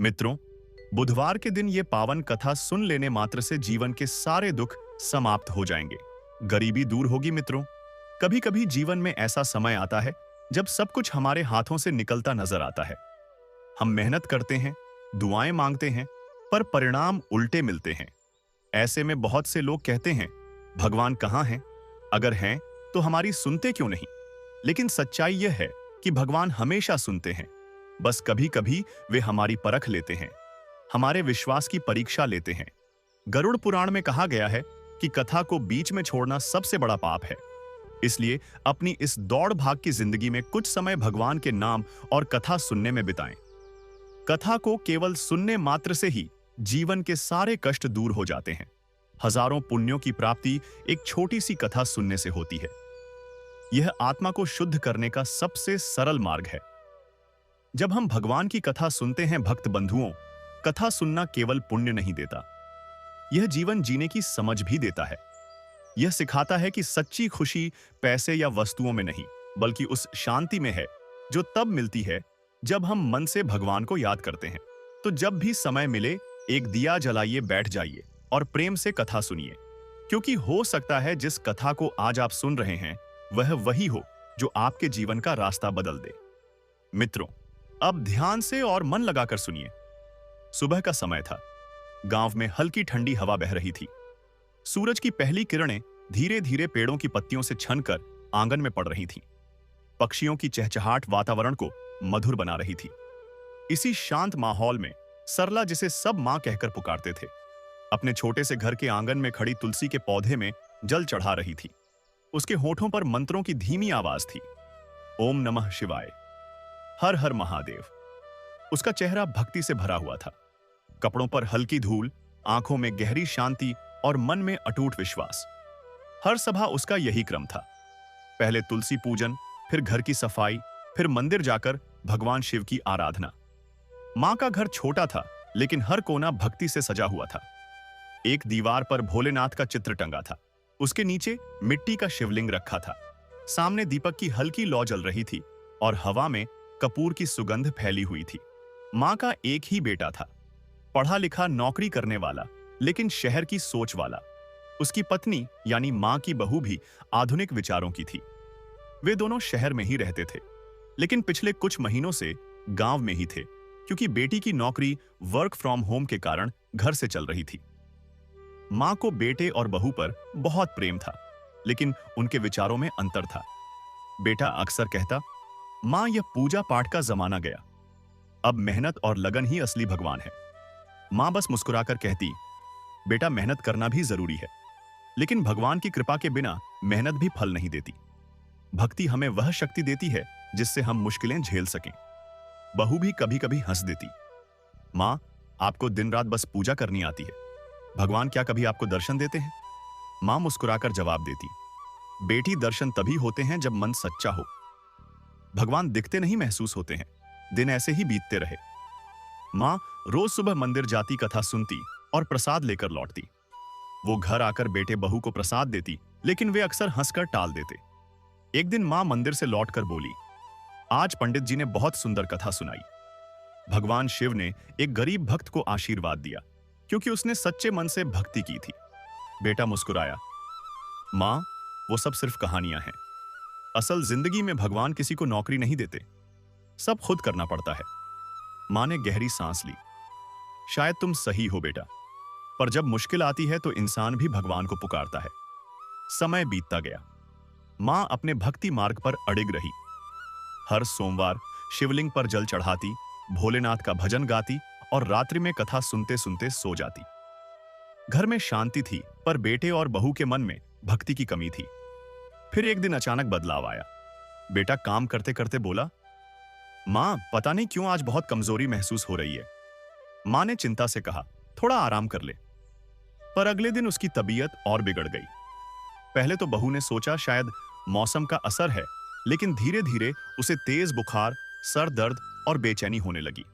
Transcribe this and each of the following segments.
मित्रों, बुधवार के दिन ये पावन कथा सुन लेने मात्र से जीवन के सारे दुख समाप्त हो जाएंगे। गरीबी दूर होगी मित्रों। कभी कभी जीवन में ऐसा समय आता है जब सब कुछ हमारे हाथों से निकलता नजर आता है। हम मेहनत करते हैं, दुआएं मांगते हैं, पर परिणाम उल्टे मिलते हैं। ऐसे में बहुत से लोग कहते हैं, भगवान कहाँ हैं? अगर हैं तो हमारी सुनते क्यों नहीं? लेकिन सच्चाई यह है कि भगवान हमेशा सुनते हैं। बस कभी कभी वे हमारी परख लेते हैं, हमारे विश्वास की परीक्षा लेते हैं। गरुड़ पुराण में कहा गया है कि कथा को बीच में छोड़ना सबसे बड़ा पाप है। इसलिए अपनी इस दौड़ भाग की जिंदगी में कुछ समय भगवान के नाम और कथा सुनने में बिताएं। कथा को केवल सुनने मात्र से ही जीवन के सारे कष्ट दूर हो जाते हैं। हजारों पुण्यों की प्राप्ति एक छोटी सी कथा सुनने से होती है। यह आत्मा को शुद्ध करने का सबसे सरल मार्ग है। जब हम भगवान की कथा सुनते हैं भक्त बंधुओं, कथा सुनना केवल पुण्य नहीं देता, यह जीवन जीने की समझ भी देता है। यह सिखाता है कि सच्ची खुशी पैसे या वस्तुओं में नहीं, बल्कि उस शांति में है जो तब मिलती है जब हम मन से भगवान को याद करते हैं। तो जब भी समय मिले, एक दिया जलाइए, बैठ जाइए और प्रेम से कथा सुनिए, क्योंकि हो सकता है जिस कथा को आज आप सुन रहे हैं वह वही हो जो आपके जीवन का रास्ता बदल दे। मित्रों, अब ध्यान से और मन लगाकर सुनिए। सुबह का समय था। गांव में हल्की ठंडी हवा बह रही थी। सूरज की पहली किरणें धीरे धीरे पेड़ों की पत्तियों से छनकर आंगन में पड़ रही थीं। पक्षियों की चहचहाट वातावरण को मधुर बना रही थी। इसी शांत माहौल में सरला, जिसे सब मां कहकर पुकारते थे, अपने छोटे से घर के आंगन में खड़ी तुलसी के पौधे में जल चढ़ा रही थी। उसके होठों पर मंत्रों की धीमी आवाज थी। ओम नमः शिवाय, हर हर महादेव। उसका चेहरा भक्ति से भरा हुआ था। कपड़ों पर हल्की धूल, आंखों में गहरी शांति और मन में अटूट विश्वास। हर सभा उसका यही क्रम था। पहले तुलसी पूजन, फिर घर की सफाई, फिर मंदिर जाकर भगवान शिव की आराधना। मां का घर छोटा था, लेकिन हर कोना भक्ति से सजा हुआ था। एक दीवार पर भोलेनाथ का चित्र टंगा था। उसके नीचे मिट्टी का शिवलिंग रखा था। सामने दीपक की हल्की लौ जल रही थी और हवा में कपूर की सुगंध फैली हुई थी। मां का एक ही बेटा था, पढ़ा लिखा, नौकरी करने वाला, लेकिन शहर की सोच वाला। उसकी पत्नी यानी मां की बहू भी आधुनिक विचारों की थी। वे दोनों शहर में ही रहते थे, लेकिन पिछले कुछ महीनों से गांव में ही थे, क्योंकि बेटी की नौकरी वर्क फ्रॉम होम के कारण घर से चल रही थी। मां को बेटे और बहू पर बहुत प्रेम था, लेकिन उनके विचारों में अंतर था। बेटा अक्सर कहता, मां, यह पूजा पाठ का जमाना गया, अब मेहनत और लगन ही असली भगवान है। मां बस मुस्कुराकर कहती, बेटा, मेहनत करना भी जरूरी है, लेकिन भगवान की कृपा के बिना मेहनत भी फल नहीं देती। भक्ति हमें वह शक्ति देती है जिससे हम मुश्किलें झेल सकें। बहू भी कभी कभी हंस देती, मां, आपको दिन रात बस पूजा करनी आती है, भगवान क्या कभी आपको दर्शन देते हैं? मां मुस्कुराकर जवाब देती, बेटी, दर्शन तभी होते हैं जब मन सच्चा हो। भगवान दिखते नहीं, महसूस होते हैं। दिन ऐसे ही बीतते रहे। मां रोज सुबह मंदिर जाती, कथा सुनती और प्रसाद लेकर लौटती। वो घर आकर बेटे बहू को प्रसाद देती, लेकिन वे अक्सर हंसकर टाल देते। एक दिन मां मंदिर से लौटकर बोली, आज पंडित जी ने बहुत सुंदर कथा सुनाई। भगवान शिव ने एक गरीब भक्त को आशीर्वाद दिया, क्योंकि उसने सच्चे मन से भक्ति की थी। बेटा मुस्कुराया, मां, वो सब सिर्फ कहानियां हैं। असल जिंदगी में भगवान किसी को नौकरी नहीं देते, सब खुद करना पड़ता है। मां ने गहरी सांस ली, शायद तुम सही हो बेटा, पर जब मुश्किल आती है तो इंसान भी भगवान को पुकारता है। समय बीतता गया। मां अपने भक्ति मार्ग पर अडिग रही। हर सोमवार शिवलिंग पर जल चढ़ाती, भोलेनाथ का भजन गाती और रात्रि में कथा सुनते सुनते सो जाती। घर में शांति थी, पर बेटे और बहू के मन में भक्ति की कमी थी। फिर एक दिन अचानक बदलाव आया। बेटा काम करते करते बोला, मां, पता नहीं क्यों आज बहुत कमजोरी महसूस हो रही है। मां ने चिंता से कहा, थोड़ा आराम कर ले। पर अगले दिन उसकी तबीयत और बिगड़ गई। पहले तो बहू ने सोचा शायद मौसम का असर है, लेकिन धीरे धीरे उसे तेज बुखार, सर दर्द और बेचैनी होने लगी।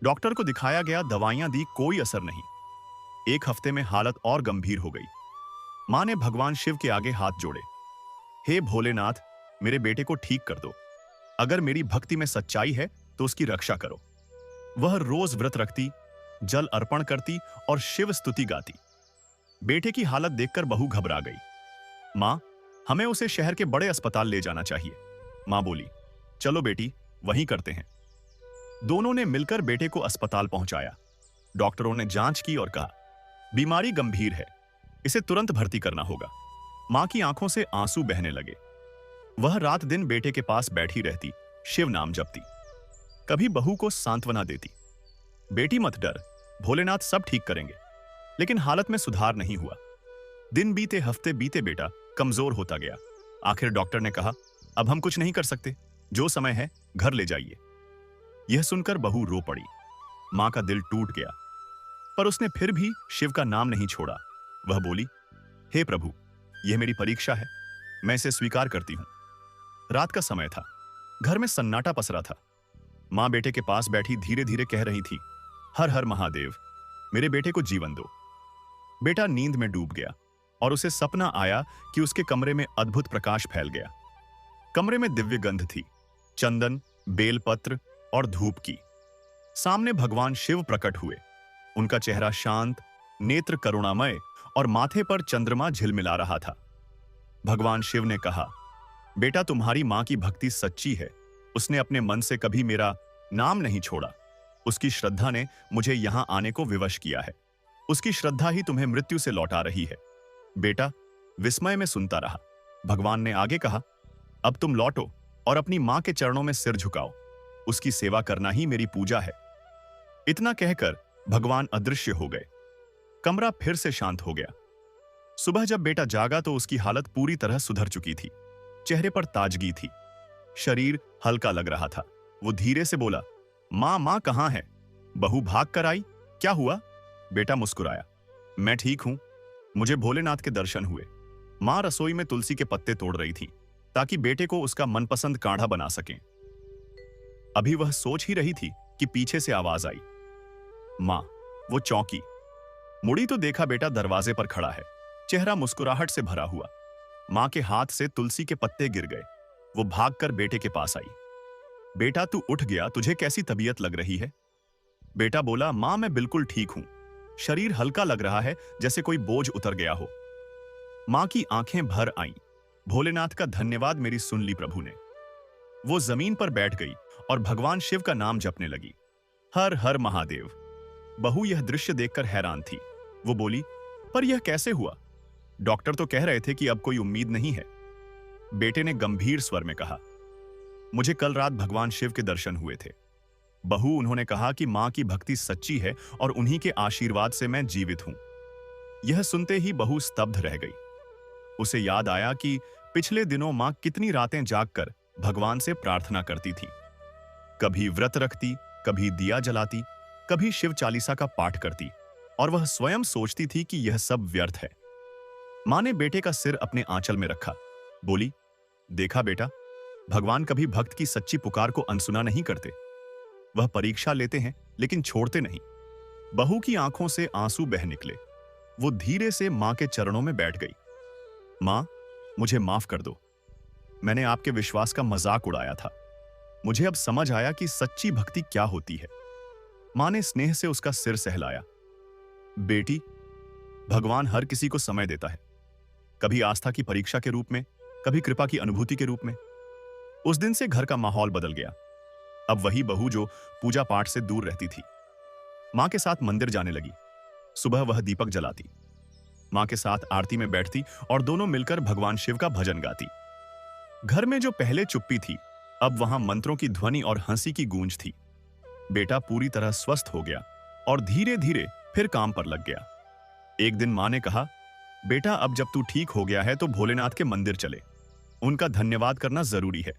डॉक्टर को दिखाया गया, दवाइयां दी, कोई असर नहीं। एक हफ्ते में हालत और गंभीर हो गई। मां ने भगवान शिव के आगे हाथ जोड़े, हे भोलेनाथ, मेरे बेटे को ठीक कर दो। अगर मेरी भक्ति में सच्चाई है तो उसकी रक्षा करो। वह रोज व्रत रखती, जल अर्पण करती और शिव स्तुति गाती। बेटे की हालत देखकर बहू घबरा गई। मां, हमें उसे शहर के बड़े अस्पताल ले जाना चाहिए। मां बोली, चलो बेटी, वहीं करते हैं। दोनों ने मिलकर बेटे को अस्पताल पहुंचाया। डॉक्टरों ने जांच की और कहा, बीमारी गंभीर है, इसे तुरंत भर्ती करना होगा। मां की आंखों से आंसू बहने लगे। वह रात दिन बेटे के पास बैठी रहती, शिव नाम जपती, कभी बहू को सांत्वना देती। बेटी मत डर, भोलेनाथ सब ठीक करेंगे। लेकिन हालत में सुधार नहीं हुआ। दिन बीते, हफ्ते बीते, बेटा कमजोर होता गया। आखिर डॉक्टर ने कहा, अब हम कुछ नहीं कर सकते, जो समय है घर ले जाइए। यह सुनकर बहू रो पड़ी। मां का दिल टूट गया, पर उसने फिर भी शिव का नाम नहीं छोड़ा। वह बोली, हे प्रभु, यह मेरी परीक्षा है, मैं इसे स्वीकार करती हूं। रात का समय था, घर में सन्नाटा पसरा था। मां बेटे के पास बैठी धीरे धीरे कह रही थी, हर हर महादेव, मेरे बेटे को जीवन दो। बेटा नींद में डूब गया और उसे सपना आया कि उसके कमरे में अद्भुत प्रकाश फैल गया। कमरे में दिव्य गंध थी, चंदन, बेलपत्र और धूप की। सामने भगवान शिव प्रकट हुए। उनका चेहरा शांत, नेत्र करुणामय और माथे पर चंद्रमा झिलमिला रहा था। भगवान शिव ने कहा, बेटा तुम्हारी मां की भक्ति सच्ची है, उसने अपने मन से कभी मेरा नाम नहीं छोड़ा। उसकी श्रद्धा ने मुझे यहां आने को विवश किया है। उसकी श्रद्धा ही तुम्हें मृत्यु से लौटा रही है। बेटा विस्मय में सुनता रहा। भगवान ने आगे कहा, अब तुम लौटो और अपनी मां के चरणों में सिर झुकाओ, उसकी सेवा करना ही मेरी पूजा है। इतना कहकर भगवान अदृश्य हो गए। कमरा फिर से शांत हो गया। सुबह जब बेटा जागा तो उसकी हालत पूरी तरह सुधर चुकी थी। चेहरे पर ताजगी थी, शरीर हल्का लग रहा था। वो धीरे से बोला, मां, मां कहां है? बहू भाग कर आई, क्या हुआ? बेटा मुस्कुराया, मैं ठीक हूं, मुझे भोलेनाथ के दर्शन हुए। मां रसोई में तुलसी के पत्ते तोड़ रही थी ताकि बेटे को उसका मनपसंद काढ़ा बना सकें। अभी वह सोच ही रही थी कि पीछे से आवाज आई। मां, वो चौंकी, मुड़ी तो देखा बेटा दरवाजे पर खड़ा है, चेहरा मुस्कुराहट से भरा हुआ। मां के हाथ से तुलसी के पत्ते गिर गए। वो भागकर बेटे के पास आई। बेटा तू उठ गया, तुझे कैसी तबीयत लग रही है? बेटा बोला, मां मैं बिल्कुल ठीक हूं, शरीर हल्का लग रहा है, जैसे कोई बोझ उतर गया हो। मां की आंखें भर आईं। भोलेनाथ का धन्यवाद मेरी सुन ली प्रभु ने। वो जमीन पर बैठ गई और भगवान शिव का नाम जपने लगी, हर हर महादेव। बहू यह दृश्य देखकर हैरान थी। वो बोली, पर यह कैसे हुआ? डॉक्टर तो कह रहे थे कि अब कोई उम्मीद नहीं है। बेटे ने गंभीर स्वर में कहा, मुझे कल रात भगवान शिव के दर्शन हुए थे। बहू, उन्होंने कहा कि मां की भक्ति सच्ची है और उन्हीं के आशीर्वाद से मैं जीवित हूं। यह सुनते ही बहू स्तब्ध रह गई। उसे याद आया कि पिछले दिनों मां कितनी रातें जागकर भगवान से प्रार्थना करती थी। कभी व्रत रखती, कभी दिया जलाती, कभी शिव चालीसा का पाठ करती, और वह स्वयं सोचती थी कि यह सब व्यर्थ है। मां ने बेटे का सिर अपने आंचल में रखा, बोली, देखा बेटा, भगवान कभी भक्त की सच्ची पुकार को अनसुना नहीं करते। वह परीक्षा लेते हैं लेकिन छोड़ते नहीं। बहू की आंखों से आंसू बह निकले। वो धीरे से मां के चरणों में बैठ गई। मां, मुझे माफ कर दो, मैंने आपके विश्वास का मजाक उड़ाया था। मुझे अब समझ आया कि सच्ची भक्ति क्या होती है। मां ने स्नेह से उसका सिर सहलाया। बेटी, भगवान हर किसी को समय देता है, कभी आस्था की परीक्षा के रूप में, कभी कृपा की अनुभूति के रूप में। उस दिन से घर का माहौल बदल गया। अब वही बहू जो पूजा पाठ से दूर रहती थी, मां के साथ मंदिर जाने लगी। सुबह वह दीपक जलाती, मां के साथ आरती में बैठती और दोनों मिलकर भगवान शिव का भजन गाती। घर में जो पहले चुप्पी थी, अब वहां मंत्रों की ध्वनि और हंसी की गूंज थी। बेटा पूरी तरह स्वस्थ हो गया और धीरे धीरे फिर काम पर लग गया। एक दिन मां ने कहा, बेटा अब जब तू ठीक हो गया है तो भोलेनाथ के मंदिर चले, उनका धन्यवाद करना जरूरी है।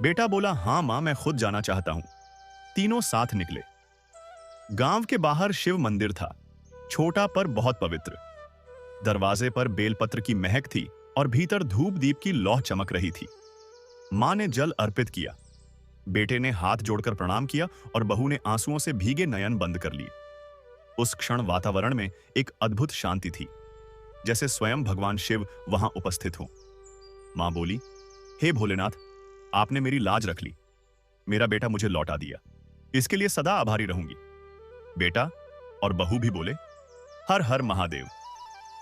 बेटा बोला, हां मां, मैं खुद जाना चाहता हूं। तीनों साथ निकले। गांव के बाहर शिव मंदिर था, छोटा पर बहुत पवित्र। दरवाजे पर बेलपत्र की महक थी और भीतर धूप दीप की लौह चमक रही थी। मां ने जल अर्पित किया। बेटे ने हाथ जोड़कर प्रणाम किया और बहू ने आंसुओं से भीगे नयन बंद कर लिए। उस क्षण वातावरण में एक अद्भुत शांति थी, जैसे स्वयं भगवान शिव वहां उपस्थित हो। मां बोली, हे भोलेनाथ, आपने मेरी लाज रख ली, मेरा बेटा मुझे लौटा दिया। इसके लिए सदा आभारी रहूंगी। बेटा और बहू भी बोले, हर हर महादेव।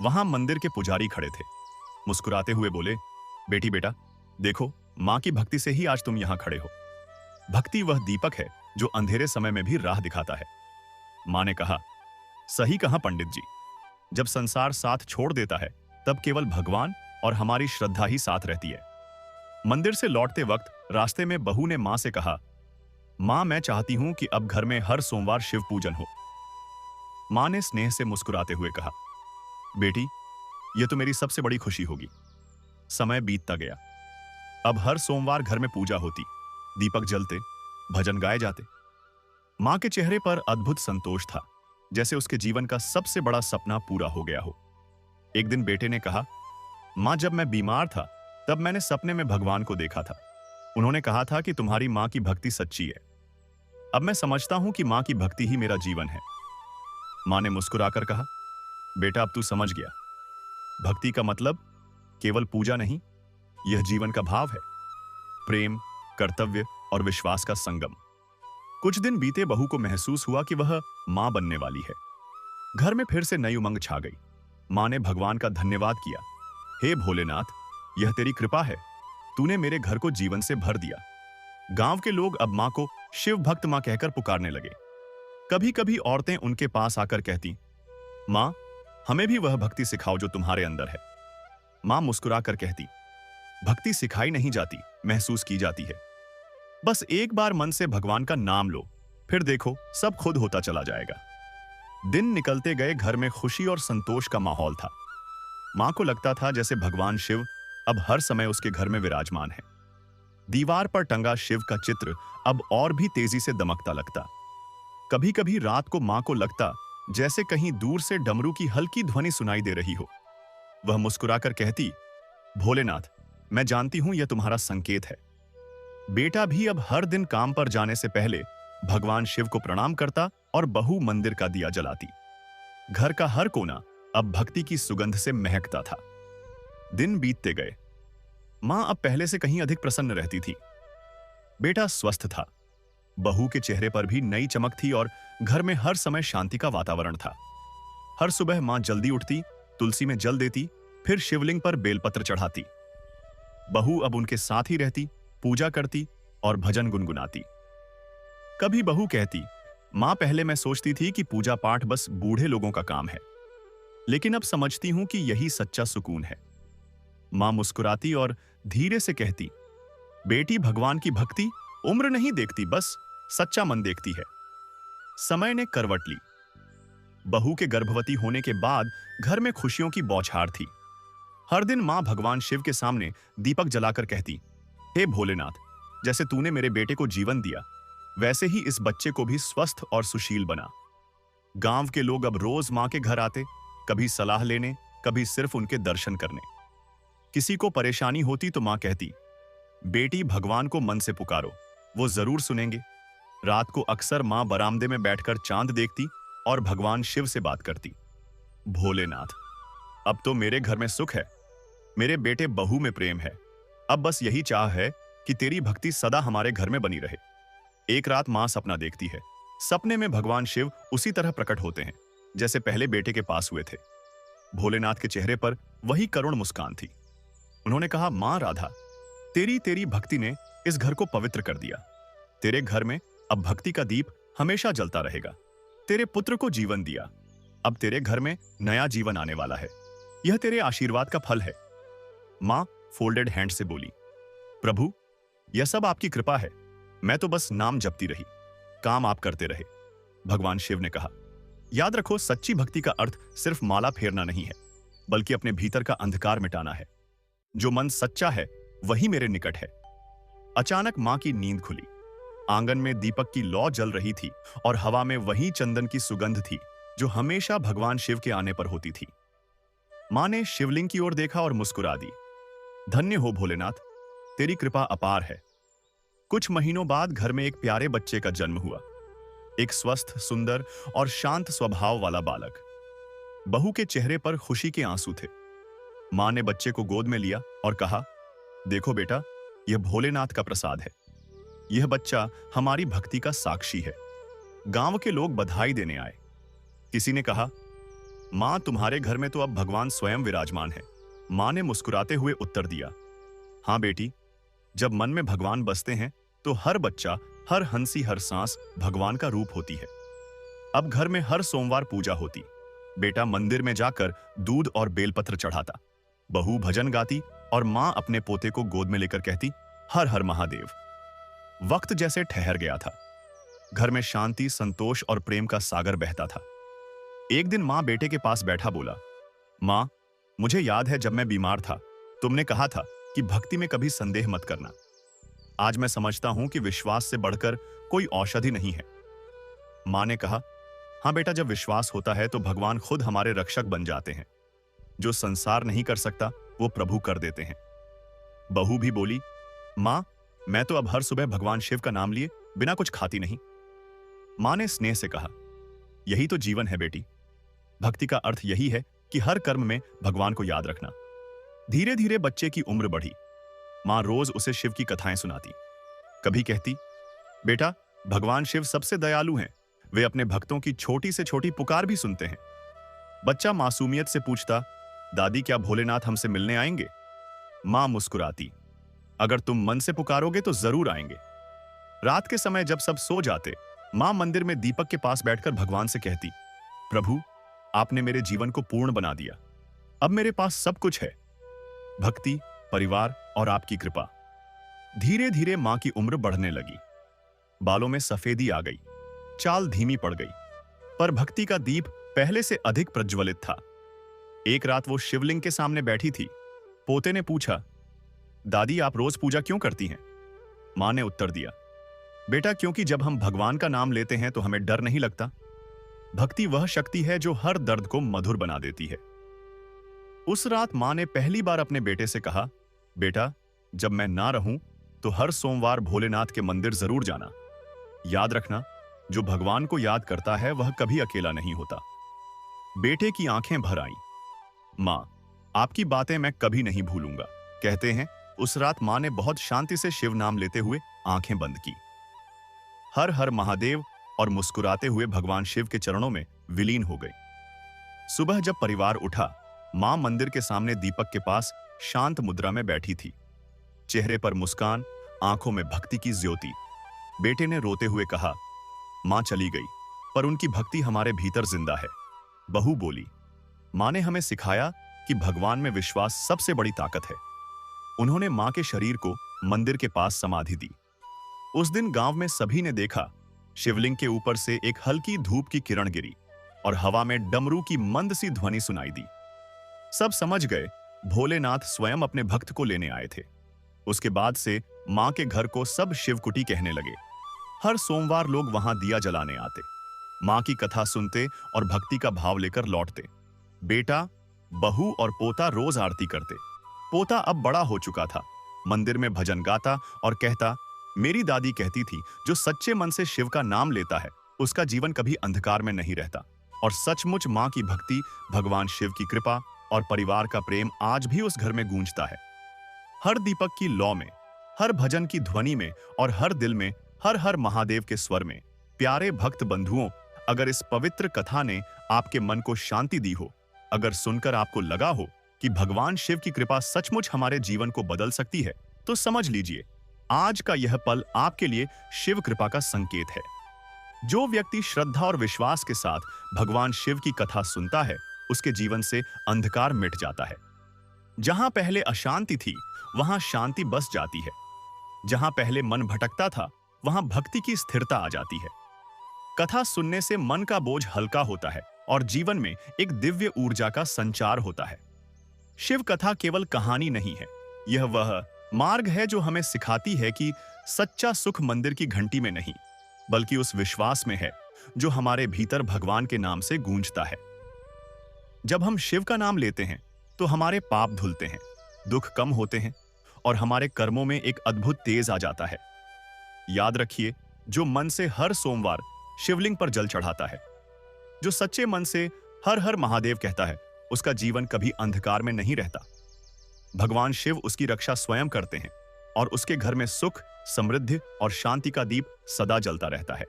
वहां मंदिर के पुजारी खड़े थे। मुस्कुराते हुए बोले, बेटी बेटा, देखो मां की भक्ति से ही आज तुम यहां खड़े हो। भक्ति वह दीपक है जो अंधेरे समय में भी राह दिखाता है। मां ने कहा, सही कहा पंडित जी। जब संसार साथ छोड़ देता है तब केवल भगवान और हमारी श्रद्धा ही साथ रहती है। मंदिर से लौटते वक्त रास्ते में बहू ने मां से कहा, मां मैं चाहती हूं कि अब घर में हर सोमवार शिव पूजन हो। मां ने स्नेह से मुस्कुराते हुए कहा, बेटी यह तो मेरी सबसे बड़ी खुशी होगी। समय बीतता गया। अब हर सोमवार घर में पूजा होती, दीपक जलते, भजन गाए जाते। मां के चेहरे पर अद्भुत संतोष था, जैसे उसके जीवन का सबसे बड़ा सपना पूरा हो गया हो। एक दिन बेटे ने कहा, मां जब मैं बीमार था तब मैंने सपने में भगवान को देखा था। उन्होंने कहा था कि तुम्हारी मां की भक्ति सच्ची है। अब मैं समझता हूं कि मां की भक्ति ही मेरा जीवन है। मां ने मुस्कुराकर कहा, बेटा अब तू समझ गया। भक्ति का मतलब केवल पूजा नहीं, यह जीवन का भाव है। प्रेम, कर्तव्य और विश्वास का संगम। कुछ दिन बीते, बहू को महसूस हुआ कि वह मां बनने वाली है। घर में फिर से नई उमंग छा गई। मां ने भगवान का धन्यवाद किया, हे भोलेनाथ, यह तेरी कृपा है, तूने मेरे घर को जीवन से भर दिया। गांव के लोग अब मां को शिव भक्त मां कहकर पुकारने लगे। कभी कभी औरतें उनके पास आकर कहती, मां हमें भी वह भक्ति सिखाओ जो तुम्हारे अंदर है। मां मुस्कुराकर कहती, भक्ति सिखाई नहीं जाती, महसूस की जाती है। बस एक बार मन से भगवान का नाम लो, फिर देखो सब खुद होता चला जाएगा। दिन निकलते गए, घर में खुशी और संतोष का माहौल था। मां को लगता था जैसे भगवान शिव अब हर समय उसके घर में विराजमान है। दीवार पर टंगा शिव का चित्र अब और भी तेजी से दमकता लगता। कभी कभी रात को मां को लगता जैसे कहीं दूर से डमरू की हल्की ध्वनि सुनाई दे रही हो। वह मुस्कुराकर कहती, भोलेनाथ मैं जानती हूं यह तुम्हारा संकेत है। बेटा भी अब हर दिन काम पर जाने से पहले भगवान शिव को प्रणाम करता और बहू मंदिर का दिया जलाती। घर का हर कोना अब भक्ति की सुगंध से महकता था। दिन बीतते गए। मां अब पहले से कहीं अधिक प्रसन्न रहती थी। बेटा स्वस्थ था, बहू के चेहरे पर भी नई चमक थी और घर में हर समय शांति का वातावरण था। हर सुबह मां जल्दी उठती, तुलसी में जल देती, फिर शिवलिंग पर बेलपत्र चढ़ाती। बहू अब उनके साथ ही रहती, पूजा करती और भजन गुनगुनाती। कभी बहू कहती, मां पहले मैं सोचती थी कि पूजा पाठ बस बूढ़े लोगों का काम है, लेकिन अब समझती हूं कि यही सच्चा सुकून है। मां मुस्कुराती और धीरे से कहती, बेटी भगवान की भक्ति उम्र नहीं देखती, बस सच्चा मन देखती है। समय ने करवट ली। बहू के गर्भवती होने के बाद घर में खुशियों की बौछार थी। हर दिन मां भगवान शिव के सामने दीपक जलाकर कहती, हे भोलेनाथ, जैसे तूने मेरे बेटे को जीवन दिया, वैसे ही इस बच्चे को भी स्वस्थ और सुशील बना। गांव के लोग अब रोज मां के घर आते, कभी सलाह लेने, कभी सिर्फ उनके दर्शन करने। किसी को परेशानी होती तो मां कहती, बेटी भगवान को मन से पुकारो, वो जरूर सुनेंगे। रात को अक्सर मां बरामदे में बैठकर चांद देखती और भगवान शिव से बात करती, भोलेनाथ अब तो मेरे घर में सुख है, मेरे बेटे बहू में प्रेम है। अब बस यही चाह है कि तेरी भक्ति सदा हमारे घर में बनी रहे। एक रात मां सपना देखती है। सपने में भगवान शिव उसी तरह प्रकट होते हैं जैसे पहले बेटे के पास हुए थे। भोलेनाथ के चेहरे पर वही करुण मुस्कान थी। उन्होंने कहा, मां राधा, तेरी भक्ति ने इस घर को पवित्र कर दिया। तेरे घर में अब भक्ति का दीप हमेशा जलता रहेगा। तेरे पुत्र को जीवन दिया, अब तेरे घर में नया जीवन आने वाला है। यह तेरे आशीर्वाद का फल है। मां फोल्डेड हैंड से बोली, प्रभु यह सब आपकी कृपा है, मैं तो बस नाम जपती रही, काम आप करते रहे। भगवान शिव ने कहा, याद रखो सच्ची भक्ति का अर्थ सिर्फ माला फेरना नहीं है, बल्कि अपने भीतर का अंधकार मिटाना है। जो मन सच्चा है वही मेरे निकट है। अचानक मां की नींद खुली। आंगन में दीपक की लौ जल रही थी और हवा में वही चंदन की सुगंध थी जो हमेशा भगवान शिव के आने पर होती थी। मां ने शिवलिंग की ओर देखा और मुस्कुरा दी, धन्य हो भोलेनाथ, तेरी कृपा अपार है। कुछ महीनों बाद घर में एक प्यारे बच्चे का जन्म हुआ, एक स्वस्थ, सुंदर और शांत स्वभाव वाला बालक। बहू के चेहरे पर खुशी के आंसू थे। मां ने बच्चे को गोद में लिया और कहा, देखो बेटा, यह भोलेनाथ का प्रसाद है। यह बच्चा हमारी भक्ति का साक्षी है। गांव के लोग बधाई देने आए। किसी ने कहा, मां, तुम्हारे घर में तो अब भगवान स्वयं विराजमान है। मां ने मुस्कुराते हुए उत्तर दिया, हां बेटी, जब मन में भगवान बसते हैं तो हर बच्चा, हर हंसी, हर सांस भगवान का रूप होती है। अब घर में हर सोमवार पूजा होती। बेटा मंदिर में जाकर दूध और बेलपत्र चढ़ाता, बहू भजन गाती और मां अपने पोते को गोद में लेकर कहती, हर हर महादेव। वक्त जैसे ठहर गया था। घर में शांति, संतोष और प्रेम का सागर बहता था। एक दिन मां बेटे के पास बैठा बोला, मां, मुझे याद है जब मैं बीमार था, तुमने कहा था कि भक्ति में कभी संदेह मत करना। आज मैं समझता हूं कि विश्वास से बढ़कर कोई औषधि नहीं है। मां ने कहा, हां बेटा, जब विश्वास होता है तो भगवान खुद हमारे रक्षक बन जाते हैं। जो संसार नहीं कर सकता वो प्रभु कर देते हैं। बहू भी बोली, मां, मैं तो अब हर सुबह भगवान शिव का नाम लिए बिना कुछ खाती नहीं। मां ने स्नेह से कहा, यही तो जीवन है बेटी। भक्ति का अर्थ यही है कि हर कर्म में भगवान को याद रखना। धीरे धीरे बच्चे की उम्र बढ़ी। मां रोज उसे शिव की कथाएं सुनाती। कभी कहती, बेटा, भगवान शिव सबसे दयालु हैं, वे अपने भक्तों की छोटी से छोटी पुकार भी सुनते हैं। बच्चा मासूमियत से पूछता, दादी, क्या भोलेनाथ हमसे मिलने आएंगे? मां मुस्कुराती, अगर तुम मन से पुकारोगे तो जरूर आएंगे। रात के समय जब सब सो जाते, मां मंदिर में दीपक के पास बैठकर भगवान से कहती, प्रभु, आपने मेरे जीवन को पूर्ण बना दिया। अब मेरे पास सब कुछ है, भक्ति, परिवार और आपकी कृपा। धीरे धीरे मां की उम्र बढ़ने लगी। बालों में सफेदी आ गई, चाल धीमी पड़ गई, पर भक्ति का दीप पहले से अधिक प्रज्वलित था। एक रात वो शिवलिंग के सामने बैठी थी। पोते ने पूछा, दादी, आप रोज पूजा क्यों करती हैं? मां ने उत्तर दिया, बेटा, क्योंकि जब हम भगवान का नाम लेते हैं तो हमें डर नहीं लगता। भक्ति वह शक्ति है जो हर दर्द को मधुर बना देती है। उस रात मां ने पहली बार अपने बेटे से कहा, बेटा, जब मैं ना रहूं तो हर सोमवार भोलेनाथ के मंदिर जरूर जाना। याद रखना, जो भगवान को याद करता है वह कभी अकेला नहीं होता। बेटे की आंखें भर आईं। मां, आपकी बातें मैं कभी नहीं भूलूंगा। कहते हैं उस रात मां ने बहुत शांति से शिव नाम लेते हुए आंखें बंद की। हर हर महादेव और मुस्कुराते हुए भगवान शिव के चरणों में विलीन हो गई। सुबह जब परिवार उठा, मां मंदिर के सामने दीपक के पास शांत मुद्रा में बैठी थी। चेहरे पर मुस्कान, आंखों में भक्ति की ज्योति। बेटे ने रोते हुए कहा, मां चली गई, पर उनकी भक्ति हमारे भीतर जिंदा है। बहू बोली, मां ने हमें सिखाया कि भगवान में विश्वास सबसे बड़ी ताकत है। उन्होंने मां के शरीर को मंदिर के पास समाधि दी। उस दिन गांव में सभी ने देखा, शिवलिंग के ऊपर से एक हल्की धूप की किरण गिरी और हवा में डमरू की मंद सी ध्वनि सुनाई दी। सब समझ गए, भोलेनाथ स्वयं अपने भक्त को लेने आए थे। उसके बाद से मां के घर को सब शिवकुटी कहने लगे। हर सोमवार लोग वहां दिया जलाने आते, मां की कथा सुनते और भक्ति का भाव लेकर लौटते। बेटा, बहू और पोता रोज आरती करते। पोता अब बड़ा हो चुका था, मंदिर में भजन गाता और कहता, मेरी दादी कहती थी, जो सच्चे मन से शिव का नाम लेता है उसका जीवन कभी अंधकार में नहीं रहता। और सचमुच मां की भक्ति, भगवान शिव की कृपा और परिवार का प्रेम आज भी उस घर में गूंजता है। हर दीपक की लौ में, हर भजन की ध्वनि में और हर दिल में हर हर महादेव के स्वर में। प्यारे भक्त बंधुओं, अगर इस पवित्र कथा ने आपके मन को शांति दी हो, अगर सुनकर आपको लगा हो कि भगवान शिव की कृपा सचमुच हमारे जीवन को बदल सकती है, तो समझ लीजिए आज का यह पल आपके लिए शिव कृपा का संकेत है। जो व्यक्ति श्रद्धा और विश्वास के साथ भगवान शिव की कथा सुनता है, उसके जीवन से अंधकार मिट जाता है। जहां पहले अशांति थी, वहां शांति बस जाती है। जहां पहले मन भटकता था, वहां भक्ति की स्थिरता आ जाती है। कथा सुनने से मन का बोझ हल्का होता है और जीवन में एक दिव्य ऊर्जा का संचार होता है। शिव कथा केवल कहानी नहीं है, यह वह मार्ग है जो हमें सिखाती है कि सच्चा सुख मंदिर की घंटी में नहीं, बल्कि उस विश्वास में है जो हमारे भीतर भगवान के नाम से गूंजता है। जब हम शिव का नाम लेते हैं तो हमारे पाप धुलते हैं, दुख कम होते हैं और हमारे कर्मों में एक अद्भुत तेज आ जाता है। याद रखिए, जो मन से हर सोमवार शिवलिंग पर जल चढ़ाता है, जो सच्चे मन से हर हर महादेव कहता है, उसका जीवन कभी अंधकार में नहीं रहता। भगवान शिव उसकी रक्षा स्वयं करते हैं और उसके घर में सुख, समृद्धि और शांति का दीप सदा जलता रहता है।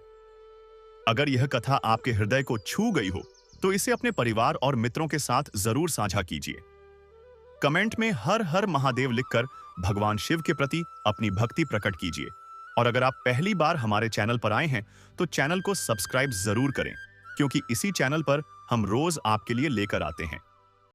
अगर यह कथा आपके हृदय को छू गई हो तो इसे अपने परिवार और मित्रों के साथ जरूर साझा कीजिए। कमेंट में हर हर महादेव लिखकर भगवान शिव के प्रति अपनी भक्ति प्रकट कीजिए। और अगर आप पहली बार हमारे चैनल पर आए हैं तो चैनल को सब्सक्राइब जरूर करें, क्योंकि इसी चैनल पर हम रोज आपके लिए लेकर आते हैं